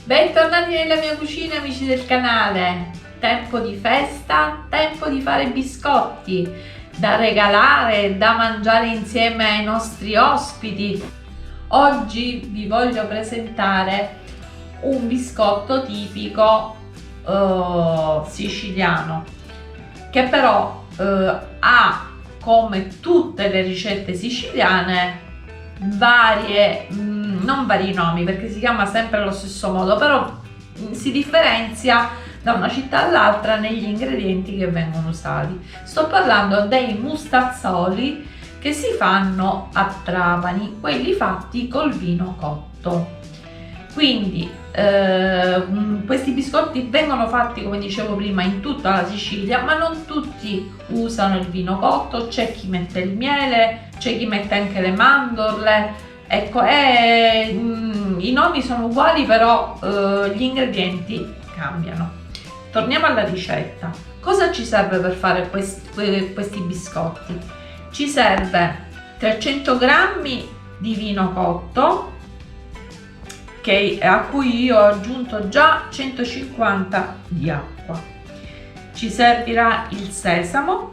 Bentornati nella mia cucina, amici del canale. Tempo di festa, tempo di fare biscotti da regalare, da mangiare insieme ai nostri ospiti. Oggi vi voglio presentare un biscotto tipico siciliano, che però ha, come tutte le ricette siciliane, non vari nomi, perché si chiama sempre allo stesso modo, però si differenzia da una città all'altra negli ingredienti che vengono usati. Sto parlando dei mustazzoli che si fanno a Trapani, quelli fatti col vino cotto. Quindi questi biscotti vengono fatti, come dicevo prima, in tutta la Sicilia, ma non tutti usano il vino cotto. C'è chi mette il miele, c'è chi mette anche le mandorle. Ecco, i nomi sono uguali, però gli ingredienti cambiano. Torniamo alla ricetta. Cosa ci serve per fare questi biscotti? Ci serve 300 g di vino cotto, a cui io ho aggiunto già 150 di acqua. Ci servirà il sesamo,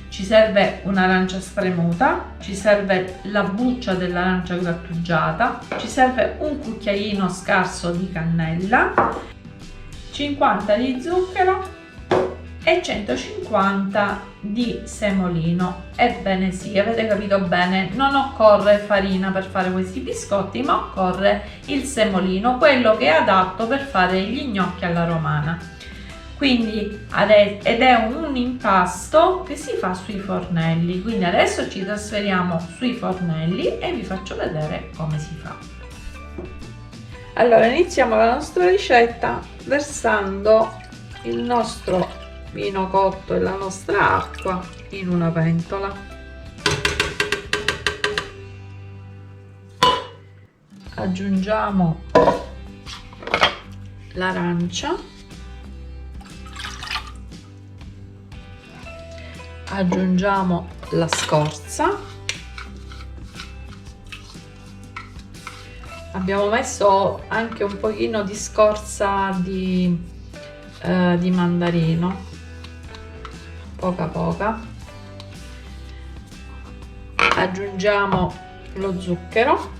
ci serve un'arancia spremuta, ci serve la buccia dell'arancia grattugiata, ci serve un cucchiaino scarso di cannella, 50 di zucchero e 150 di semolino. Ebbene sì, avete capito bene, non occorre farina per fare questi biscotti, ma occorre il semolino, quello che è adatto per fare gli gnocchi alla romana. Quindi ed è un impasto che si fa sui fornelli. Quindi adesso ci trasferiamo sui fornelli e vi faccio vedere come si fa. Allora, iniziamo la nostra ricetta versando il nostro vino cotto e la nostra acqua in una pentola. Aggiungiamo l'arancia, aggiungiamo la scorza, abbiamo messo anche un pochino di scorza di mandarino, poca, aggiungiamo lo zucchero,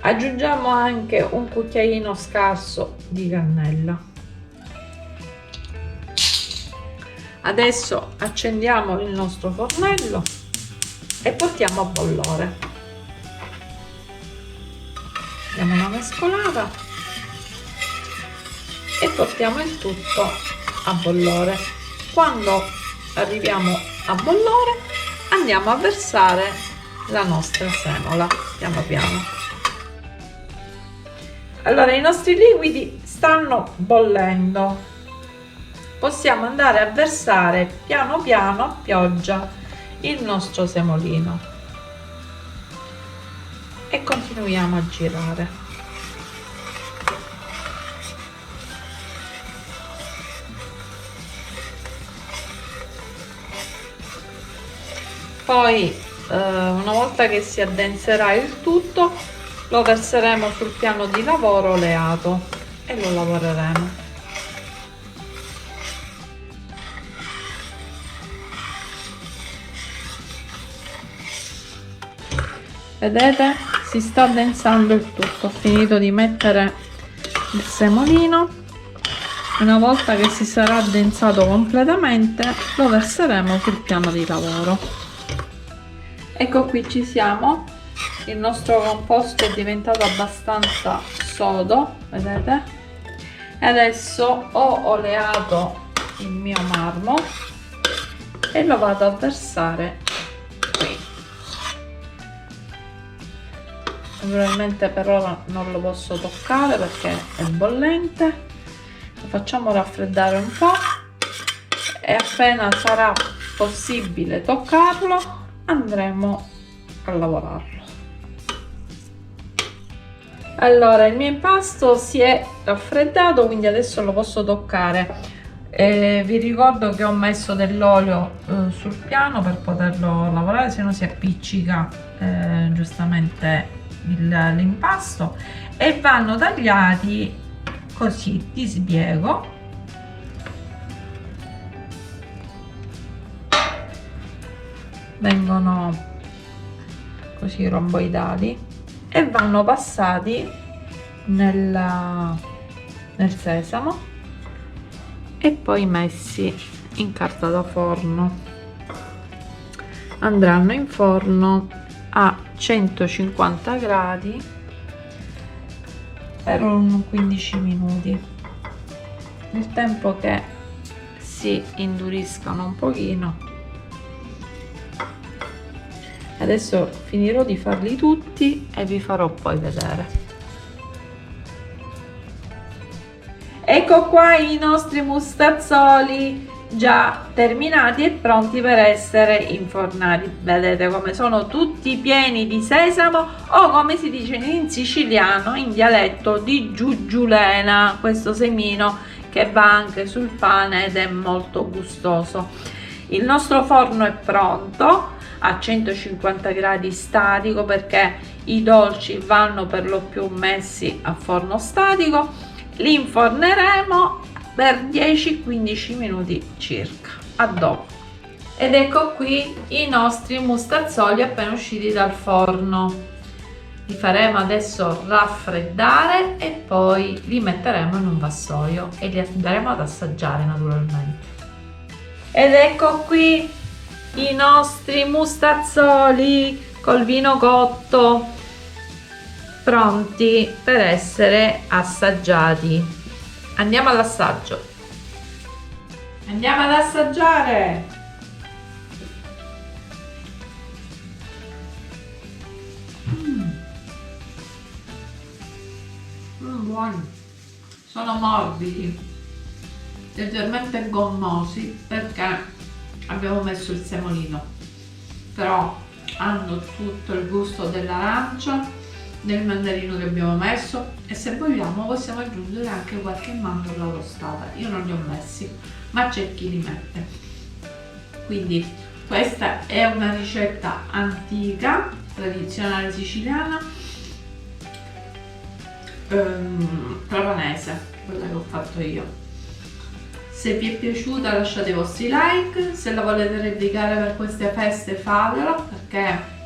aggiungiamo anche un cucchiaino scarso di cannella. Adesso accendiamo il nostro fornello e portiamo a bollore. Diamo una mescolata e portiamo il tutto a bollore. Quando arriviamo a bollore andiamo a versare la nostra semola piano piano. Allora, i nostri liquidi stanno bollendo, possiamo andare a versare piano piano a pioggia il nostro semolino e continuiamo a girare. Poi una volta che si addenserà il tutto, lo verseremo sul piano di lavoro oleato e lo lavoreremo. Vedete? Si sta addensando il tutto. Ho finito di mettere il semolino. Una volta che si sarà addensato completamente, lo verseremo sul piano di lavoro. Ecco, qui ci siamo. Il nostro composto è diventato abbastanza sodo, vedete? E adesso ho oleato il mio marmo e lo vado a versare qui. Naturalmente per ora non lo posso toccare perché è bollente. Lo facciamo raffreddare un po' e appena sarà possibile toccarlo andremo a lavorarlo. Allora, il mio impasto si è raffreddato, quindi adesso lo posso toccare. Vi ricordo che ho messo dell'olio sul piano per poterlo lavorare, se no si appiccica giustamente l'impasto e vanno tagliati così, ti spiego. Vengono così romboidali e vanno passati nel sesamo e poi messi in carta da forno. Andranno in forno a 150 gradi per un 15 minuti, nel tempo che si induriscano un pochino. Adesso finirò di farli tutti e vi farò poi vedere. Ecco qua i nostri mustazzoli già terminati e pronti per essere infornati. Vedete come sono tutti pieni di sesamo, o come si dice in siciliano, in dialetto, di giuggiulena, questo semino che va anche sul pane ed è molto gustoso. Il nostro forno è pronto a 150 gradi statico, perché i dolci vanno per lo più messi a forno statico. Li inforneremo per 10-15 minuti circa. A dopo. Ed ecco qui i nostri mustazzoli appena usciti dal forno. Li faremo adesso raffreddare e poi li metteremo in un vassoio e li andremo ad assaggiare naturalmente. Ed ecco qui i nostri mustazzoli col vino cotto, pronti per essere assaggiati. Andiamo all'assaggio. Andiamo ad assaggiare. Buoni. Sono morbidi, leggermente gommosi perché abbiamo messo il semolino, però hanno tutto il gusto dell'arancia, del mandarino che abbiamo messo, e se vogliamo possiamo aggiungere anche qualche mandorla rostata. Io non li ho messi, ma c'è chi li mette. Quindi questa è una ricetta antica, tradizionale siciliana, trapanese, quella che ho fatto io. Se vi è piaciuta lasciate i vostri like, se la volete replicare per queste feste fatelo, perché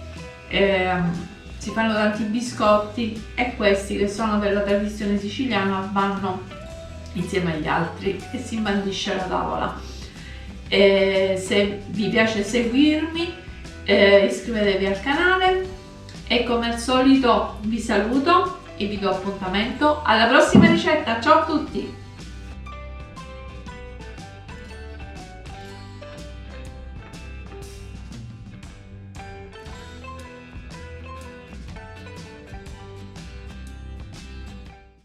si fanno tanti biscotti e questi, che sono della tradizione siciliana, vanno insieme agli altri e si imbandisce la tavola. Se vi piace seguirmi, iscrivetevi al canale e come al solito vi saluto e vi do appuntamento alla prossima ricetta. Ciao a tutti!